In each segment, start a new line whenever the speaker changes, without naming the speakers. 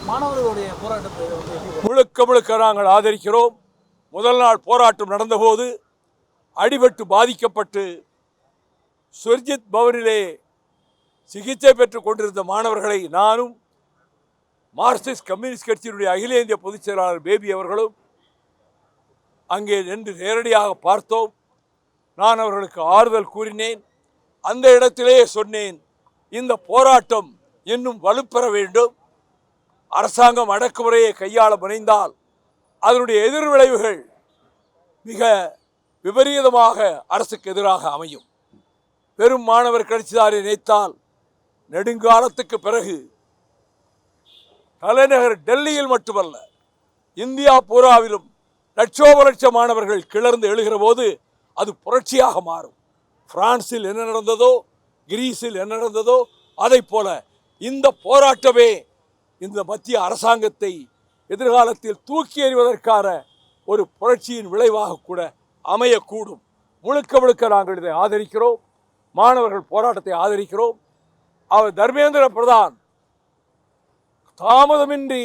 மாணவர்களுடைய போராட்டத்தை
முழுக்க நாங்கள் ஆதரிக்கிறோம். முதல் நாள் போராட்டம் நடந்தபோது அடிபட்டு பாதிக்கப்பட்டு சுர்ஜித் பவனிலே சிகிச்சை பெற்றுக் கொண்டிருந்த மாணவர்களை நானும் மார்க்சிஸ்ட் கம்யூனிஸ்ட் கட்சியினுடைய அகில இந்திய பொதுச் செயலாளர் பேபி அவர்களும் அங்கே நின்று நேரடியாக பார்த்தோம். நான் அவர்களுக்கு ஆறுதல் கூறினேன். அந்த இடத்திலே சொன்னேன், இந்த போராட்டம் இன்னும் வலுப்பெற வேண்டும். அரசாங்கம் அடக்குமுறையை கையாள முனைந்தால் அதனுடைய எதிர்விளைவுகள் மிக விபரீதமாக அரசுக்கு எதிராக அமையும். பெரும் மாணவர் கட்சிதாரை நினைத்தால் நெடுங்காலத்துக்கு பிறகு தலைநகர் டெல்லியில் மட்டுமல்ல, இந்தியா பூராவிலும் லட்சோப லட்ச மாணவர்கள் கிளர்ந்து எழுகிற போது அது புரட்சியாக மாறும். பிரான்சில் என்ன நடந்ததோ, கிரீஸில் என்ன நடந்ததோ, அதை போல இந்த போராட்டமே இந்த மத்திய அரசாங்கத்தை எதிர்காலத்தில் தூக்கி எறிவதற்கான ஒரு புரட்சியின் விளைவாக கூட அமையக்கூடும். முழுக்க நாங்கள் இதை ஆதரிக்கிறோம். மாணவர்கள் போராட்டத்தை ஆதரிக்கிறோம். அவர் தர்மேந்திர பிரதான் தாமதமின்றி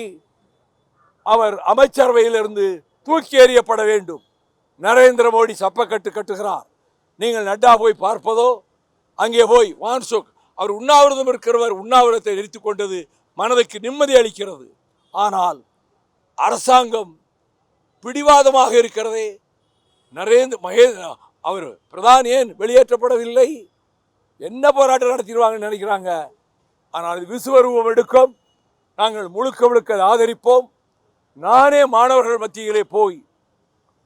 அவர் அமைச்சரவையிலிருந்து தூக்கி எறியப்பட வேண்டும். நரேந்திர மோடி சப்பக்கட்டு கட்டுகிறார். நீங்கள் நட்டா போய் பார்ப்பதோ, அங்கே போய் வான்சுக் அவர் உண்ணாவிரதம் இருக்கிறவர் உண்ணாவிரதத்தை நிறுத்திக் கொண்டது மனதுக்கு நிம்மதி அளிக்கிறது. ஆனால் அரசாங்கம் பிடிவாதமாக இருக்கிறதே. அவர் பிரதான் ஏன் வெளியேற்றப்படவில்லை? என்ன போராட்டம் நடத்திடுவாங்கன்னு நினைக்கிறாங்க. ஆனால் இது விசுவரூபம் எடுக்கும். நாங்கள் முழுக்க ஆதரிப்போம். நானே மாணவர்கள் மத்தியிலே போய்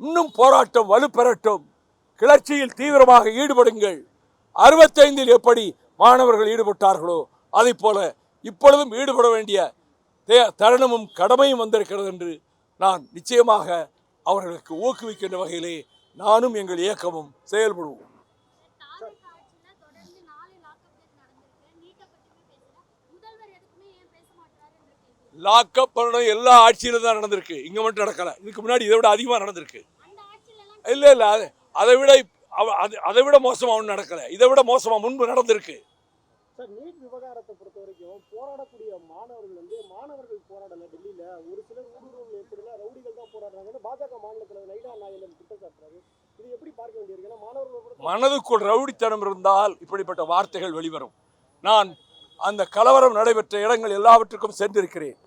இன்னும் போராட்டம் வலுப்பெறட்டும், கிளர்ச்சியில் தீவிரமாக ஈடுபடுங்கள். 65 எப்படி மாணவர்கள் ஈடுபட்டார்களோ அதை போல இப்பொழுதும் ஈடுபட வேண்டிய தருணமும் கடமையும் வந்திருக்கிறது என்று நான் நிச்சயமாக அவர்களுக்கு ஊக்குவிக்கின்ற வகையிலே நானும் எங்கள் இயக்கமும் செயல்படுவோம். லாக்அப் பண்ணணும் எல்லா ஆட்சியிலும் தான் நடந்திருக்கு. இங்கே மட்டும் நடக்கலை. இதுக்கு முன்னாடி இதை விட அதிகமாக நடந்திருக்கு. இல்லை அதை விட மோசமாக ஒன்றும் நடக்கலை. இதை விட மோசமாக முன்பு நடந்திருக்கு.
சார், நீட் விவகாரத்தை பொறுத்த வரைக்கும் போராடக்கூடிய மாணவர்கள் போராடல. டெல்லியில் ஒரு சிலர் ஊடுருவல் ஏற்படல, ரவுடிகள் தான் போராடுறாங்கன்னு பாஜக மாநில தலைவர் நைனா நாயகன் குற்றம் சாட்டுறாரு. இது எப்படி பார்க்க வேண்டியிருக்கு? ஏன்னா மாணவர்கள்
மனதுக்குள் ரவுடித்தனம் இருந்தால் இப்படிப்பட்ட வார்த்தைகள் வெளிவரும். நான் அந்த கலவரம் நடைபெற்ற இடங்கள் எல்லாவற்றுக்கும் சென்றிருக்கிறேன்.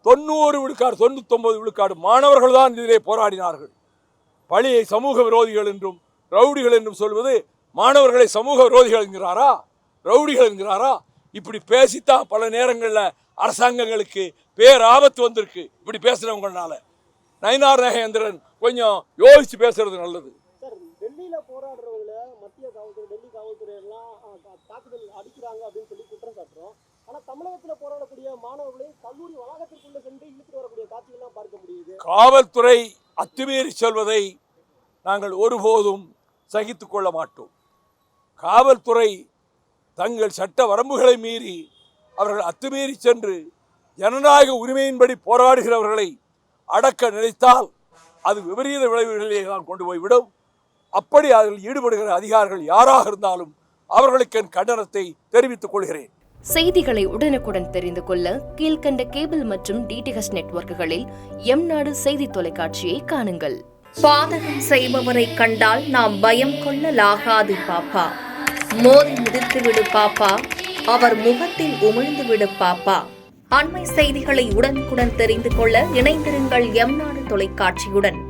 90 விழுக்காடு 99 விழுக்காடு மாணவர்கள் தான் இதிலே போராடினார்கள். பழியை சமூக விரோதிகள் என்றும் ரவுடிகள் என்றும் சொல்வது மாணவர்களை சமூக விரோதிகள் என்கிறாரா, ரவுடிகள் என்கிறாரா? இப்படி பேசித்தான் பல நேரங்களில் அரசாங்கங்களுக்கு பேராபத்து வந்திருக்கு. இப்படி பேசுறவங்கனால நயினார் நாகேந்திரன் கொஞ்சம் யோசிச்சு பேசுறது நல்லது.
சார், டெல்லியில போராடுறவங்கள மத்திய காவல்துறை, டெல்லி காவல்துறை எல்லாம் தாக்குதல் அடிக்கிறாங்க அப்படின்னு சொல்லி குற்றம் சாட்டுறோம். ஆனால் தமிழகத்தில் போராடக்கூடிய மாணவர்களை கல்லூரி வளாகத்திற்குள்ள சென்று இழுத்து வரக்கூடிய காட்சிகள்லாம் பார்க்க முடியுது.
காவல்துறை அத்துமீறி செல்வதை நாங்கள் ஒருபோதும் சகித்துக் கொள்ள மாட்டோம். காவல்துறை தங்கள் சட்ட வரம்புகளை மீறி அவர்கள் அத்துமீறி சென்று ஜனநாயக உரிமையின்படி போராடுகிறவர்களை அடக்க நினைத்தால் அது விபரீத விளைவுகளிலே தான் கொண்டு போய்விடும். அப்படி அதில் ஈடுபடுகிற அதிகாரிகள் யாராக இருந்தாலும் அவர்களுக்கு என் கண்டனத்தை தெரிவித்துக் கொள்கிறேன்.
செய்திகளை உடனுக்குடன் தெரிந்து கொள்ள கீழ்கண்ட கேபிள் மற்றும் டிடிஹெச் நெட்வொர்க்குகளில் எம்நாடு செய்தி தொலைக்காட்சியை காணுங்கள்.
பாதகம் செய்பவரை கண்டால் நாம் பயம் கொள்ளலாகாது பாப்பா. மோதி மிதித்து விடு பாப்பா, அவர் முகத்தில் உமிழ்ந்து விடு பாப்பா. அண்மை செய்திகளை உடனுக்குடன் தெரிந்து கொள்ள இணைந்திருங்கள் எம்நாடு தொலைக்காட்சியுடன்.